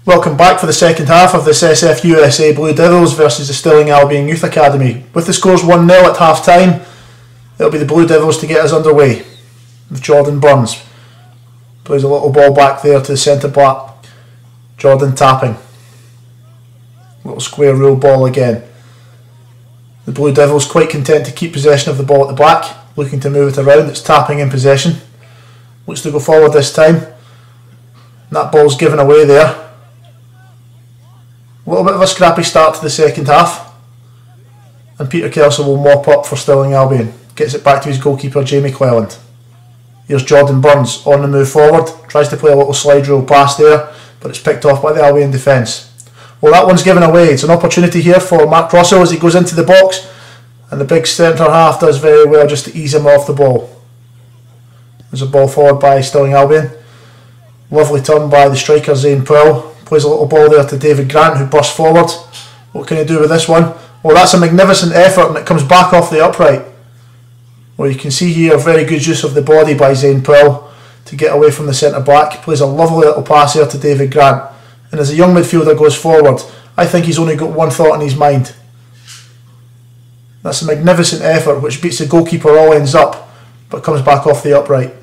Welcome back for the second half of this SFUSA Blue Devils versus the Stirling Albion Youth Academy. With the scores 1-0 at half time, it'll be the Blue Devils to get us underway. With Jordan Burns. Plays a little ball back there to the centre back. Jordan tapping. Little square rule ball again. The Blue Devils quite content to keep possession of the ball at the back, looking to move it around. It's tapping in possession. Looks to go forward this time. And that ball's given away there. A little bit of a scrappy start to the second half, and Peter Kelso will mop up for Stirling Albion. Gets it back to his goalkeeper Jamie Cleland. Here's Jordan Burns on the move forward, tries to play a little slide rule pass there, but it's picked off by the Albion defence. Well, that one's given away. It's an opportunity here for Mark Russell as he goes into the box, and the big centre half does very well just to ease him off the ball. There's a ball forward by Stirling Albion. Lovely turn by the striker Zane Powell. Plays a little ball there to David Grant, who bursts forward. What can he do with this one? Well, that's a magnificent effort, and it comes back off the upright. Well, you can see here very good use of the body by Zane Powell to get away from the centre back. Plays a lovely little pass here to David Grant. And as a young midfielder goes forward, I think he's only got one thought in his mind. That's a magnificent effort which beats the goalkeeper all ends up, but comes back off the upright.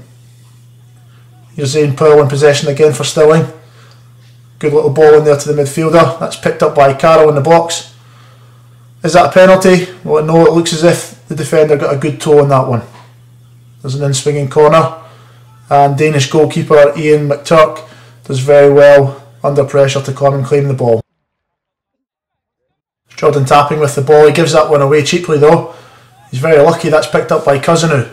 Here's Zane Powell in possession again for Stirling. Good little ball in there to the midfielder. That's picked up by Carroll in the box. Is that a penalty? Well, no, it looks as if the defender got a good toe on that one. There's an in-swinging corner. And Danish goalkeeper Ian McTurk does very well under pressure to come and claim the ball. Jordan tapping with the ball. He gives that one away cheaply though. He's very lucky. That's picked up by Cousinu.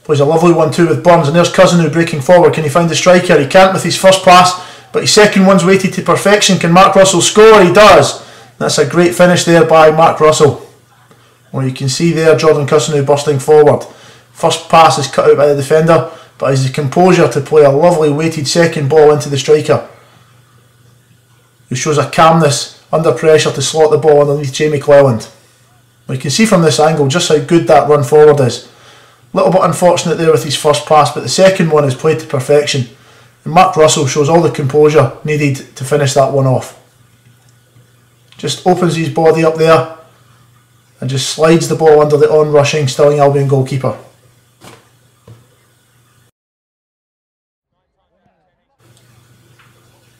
Plays a lovely 1-2 with Burns. And there's Cousinu breaking forward. Can he find the striker? He can't with his first pass. But his second one's weighted to perfection. Can Mark Russell score? He does. That's a great finish there by Mark Russell. Well, you can see there Jordan Cousinu bursting forward. First pass is cut out by the defender, but has the composure to play a lovely weighted second ball into the striker, who shows a calmness under pressure to slot the ball underneath Jamie Cleland. Well, you can see from this angle just how good that run forward is. A little bit unfortunate there with his first pass, but the second one is played to perfection. And Mark Russell shows all the composure needed to finish that one off. Just opens his body up there and just slides the ball under the on-rushing Stirling Albion goalkeeper.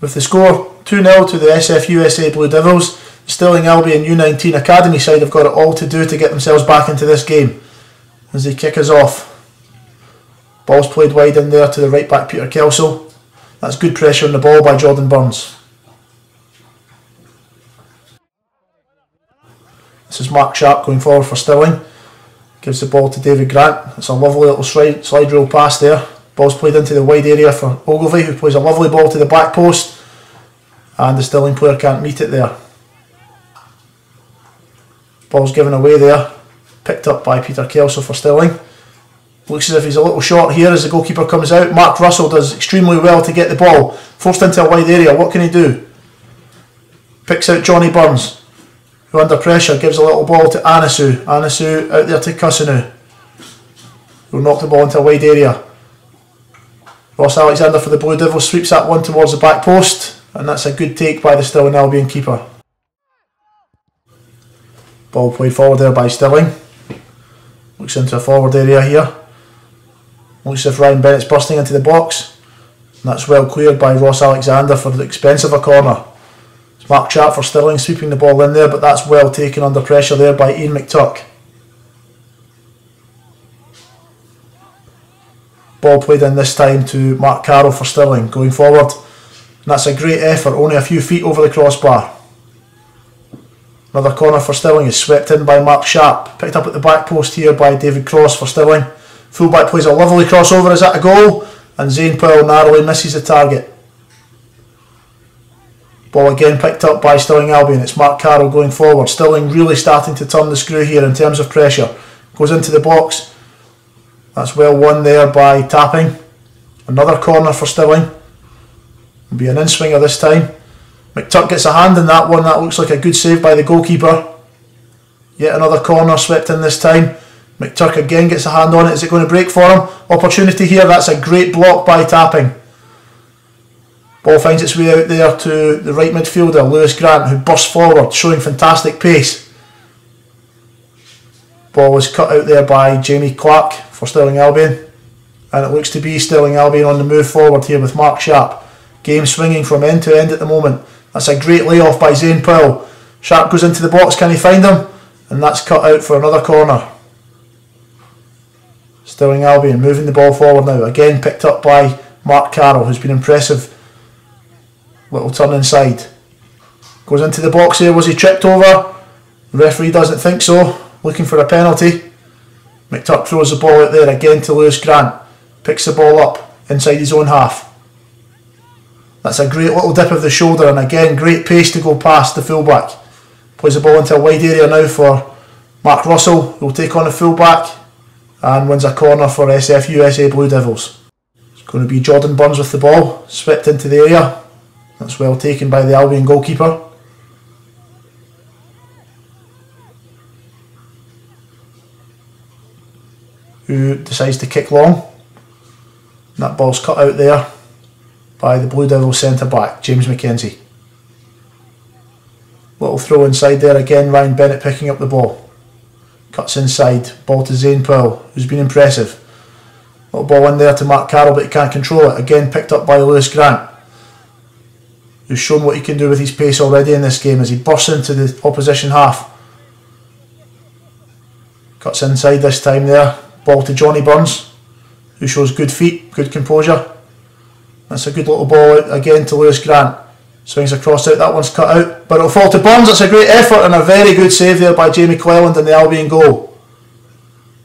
With the score 2-0 to the SFUSA Blue Devils, the Stirling Albion U19 Academy side have got it all to do to get themselves back into this game as they kick us off. Ball's played wide in there to the right back Peter Kelso. That's good pressure on the ball by Jordan Burns. This is Mark Sharp going forward for Stirling. Gives the ball to David Grant. It's a lovely little slide rule pass there. Ball's played into the wide area for Ogilvie, who plays a lovely ball to the back post. And the Stirling player can't meet it there. Ball's given away there. Picked up by Peter Kelso for Stirling. Looks as if he's a little short here as the goalkeeper comes out. Mark Russell does extremely well to get the ball. Forced into a wide area. What can he do? Picks out Johnny Burns, who under pressure gives a little ball to Anisu. Anisu out there to Cousinu, who'll knock the ball into a wide area. Ross Alexander for the Blue Devils sweeps that one towards the back post, and that's a good take by the Stirling Albion keeper. Ball played forward there by Stirling. Looks into a forward area here. Looks as if Ryan Bennett's bursting into the box. And that's well cleared by Ross Alexander for the expense of a corner. It's Mark Sharp for Stirling sweeping the ball in there, but that's well taken under pressure there by Ian McTurk. Ball played in this time to Mark Carroll for Stirling going forward. And that's a great effort, only a few feet over the crossbar. Another corner for Stirling is swept in by Mark Sharp. Picked up at the back post here by David Cross for Stirling. Fullback plays a lovely crossover. Is that a goal? And Zane Powell narrowly misses the target. Ball again picked up by Stirling Albion. It's Mark Carroll going forward. Stirling really starting to turn the screw here in terms of pressure. Goes into the box. That's well won there by tapping. Another corner for Stirling. Will be an in-swinger this time. McTurk gets a hand in that one. That looks like a good save by the goalkeeper. Yet another corner swept in this time. McTurk again gets a hand on it. Is it going to break for him? Opportunity here. That's a great block by tapping. Ball finds its way out there to the right midfielder, Lewis Grant, who bursts forward, showing fantastic pace. Ball was cut out there by Jamie Clark for Stirling Albion. And it looks to be Stirling Albion on the move forward here with Mark Sharp. Game swinging from end to end at the moment. That's a great layoff by Zane Powell. Sharp goes into the box, can he find him? And that's cut out for another corner. Stirling Albion moving the ball forward now. Again picked up by Mark Carroll, who's been impressive. Little turn inside. Goes into the box here. Was he tripped over? The referee doesn't think so. Looking for a penalty. McTurk throws the ball out there again to Lewis Grant. Picks the ball up inside his own half. That's a great little dip of the shoulder, and again great pace to go past the fullback. Plays the ball into a wide area now for Mark Russell, who will take on the fullback and wins a corner for SFUSA Blue Devils. It's going to be Jordan Burns with the ball, swept into the area. That's well taken by the Albion goalkeeper. Who decides to kick long. And that ball's cut out there by the Blue Devils centre back, James McKenzie. Little throw inside there again, Ryan Bennett picking up the ball. Cuts inside, ball to Zane Powell, who's been impressive. Little ball in there to Mark Carroll, but he can't control it. Again picked up by Lewis Grant, who's shown what he can do with his pace already in this game as he bursts into the opposition half. Cuts inside this time there. Ball to Johnny Burns, who shows good feet, good composure. That's a good little ball out again to Lewis Grant. Swings across out, that one's cut out, but it'll fall to Burns. It's a great effort and a very good save there by Jamie Cleland in the Albion goal.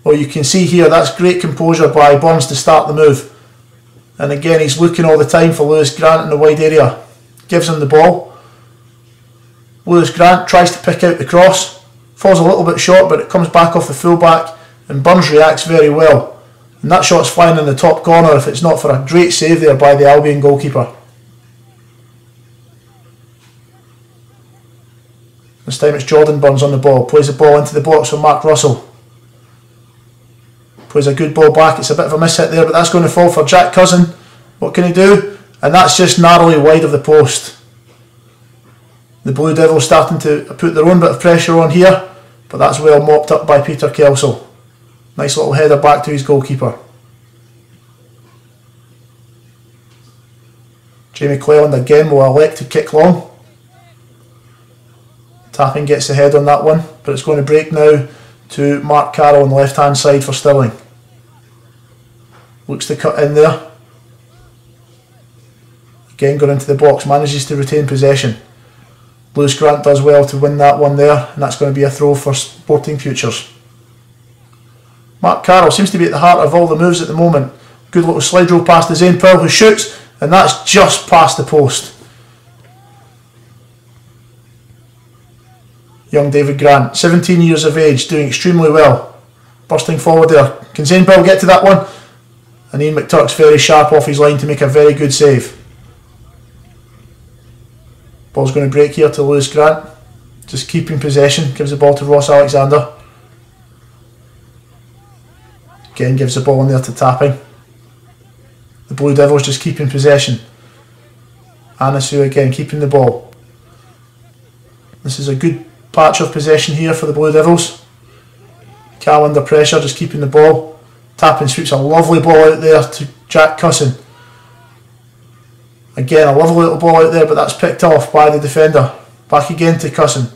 Well, you can see here, that's great composure by Burns to start the move. And again, he's looking all the time for Lewis Grant in the wide area. Gives him the ball. Lewis Grant tries to pick out the cross. Falls a little bit short, but it comes back off the fullback, and Burns reacts very well. And that shot's flying in the top corner if it's not for a great save there by the Albion goalkeeper. This time it's Jordan Burns on the ball. Plays the ball into the box for Mark Russell. Plays a good ball back. It's a bit of a miss-hit there, but that's going to fall for Jack Cousin. What can he do? And that's just narrowly wide of the post. The Blue Devils starting to put their own bit of pressure on here, but that's well mopped up by Peter Kelsall. Nice little header back to his goalkeeper. Jamie Cleland again will elect to kick long. Tapping gets the head on that one, but it's going to break now to Mark Carroll on the left hand side for Stirling. Looks to cut in there. Again going into the box, manages to retain possession. Lewis Grant does well to win that one there, and that's going to be a throw for Sporting Futures. Mark Carroll seems to be at the heart of all the moves at the moment. Good little slide roll past to Zane Powell, who shoots, and that's just past the post. Young David Grant, 17 years of age, doing extremely well. Bursting forward there. Can Zane Powell get to that one? And Ian McTurk's very sharp off his line to make a very good save. Ball's going to break here to Lewis Grant. Just keeping possession. Gives the ball to Ross Alexander. Again gives the ball in there to Tapping. The Blue Devils just keeping possession. Anisu again keeping the ball. This is a good patch of possession here for the Blue Devils. Cal under pressure, just keeping the ball. Tapping sweeps a lovely ball out there to Jack Cousin. Again, a lovely little ball out there, but that's picked off by the defender. Back again to Cousin.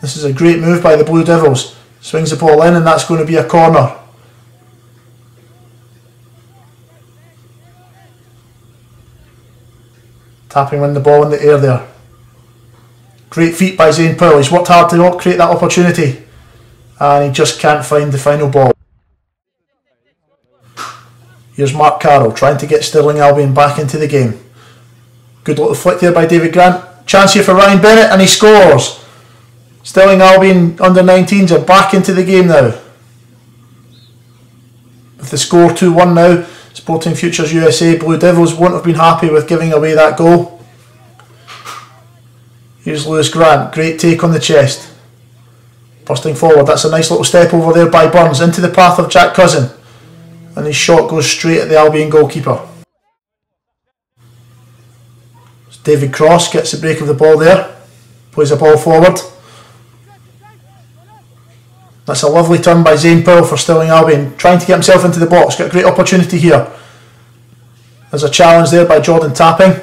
This is a great move by the Blue Devils. Swings the ball in, and that's going to be a corner. Tapping win the ball in the air there. Great feat by Zane Powell. He's worked hard to create that opportunity, and he just can't find the final ball. Here's Mark Carroll trying to get Stirling Albion back into the game. Good little flick there by David Grant. Chance here for Ryan Bennett, and he scores. Stirling Albion under 19s are back into the game now. With the score 2-1 now, Sporting Futures USA Blue Devils won't have been happy with giving away that goal. Here's Lewis Grant, great take on the chest. Bursting forward, that's a nice little step over there by Burns into the path of Jack Cousin. And his shot goes straight at the Albion goalkeeper. David Cross gets the break of the ball there, plays the ball forward. That's a lovely turn by Zane Powell for Stirling Albion, trying to get himself into the box. Got a great opportunity here. There's a challenge there by Jordan Tapping.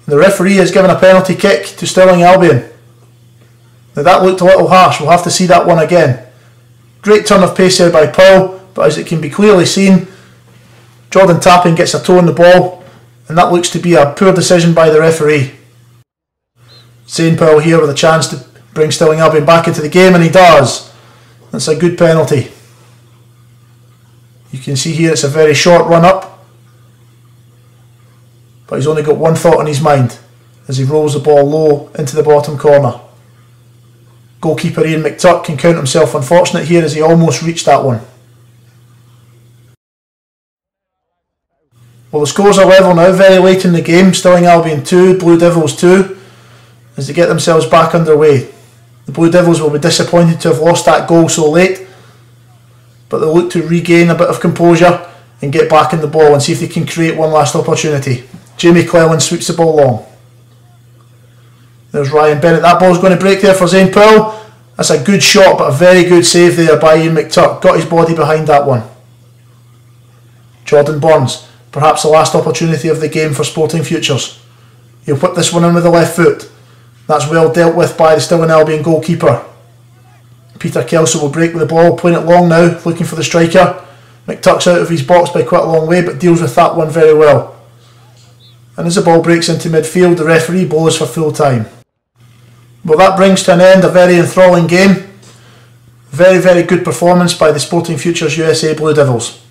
The referee has given a penalty kick to Stirling Albion. Now that looked a little harsh, we'll have to see that one again. Great turn of pace there by Powell, but as it can be clearly seen, Jordan Tapping gets a toe on the ball, and that looks to be a poor decision by the referee. Zane Powell here with a chance to bring Stirling Albion back into the game, and he does. That's a good penalty. You can see here it's a very short run up, but he's only got one thought on his mind as he rolls the ball low into the bottom corner. Goalkeeper Ian McTuck can count himself unfortunate here as he almost reached that one. Well, the scores are level now, very late in the game. Stirling Albion 2, Blue Devils 2, as they get themselves back underway. The Blue Devils will be disappointed to have lost that goal so late, but they'll look to regain a bit of composure and get back in the ball and see if they can create one last opportunity. Jamie Cleland sweeps the ball long. There's Ryan Bennett. That ball's going to break there for Zane Powell. That's a good shot, but a very good save there by Ian McTuck. Got his body behind that one. Jordan Burns, perhaps the last opportunity of the game for Sporting Futures. He'll whip this one in with the left foot. That's well dealt with by the Stirling Albion goalkeeper. Peter Kelso will break with the ball, playing it long now, looking for the striker. McTuck's out of his box by quite a long way, but deals with that one very well. And as the ball breaks into midfield, the referee blows for full time. Well, that brings to an end a very enthralling game. Very, very good performance by the Sporting Futures USA Blue Devils.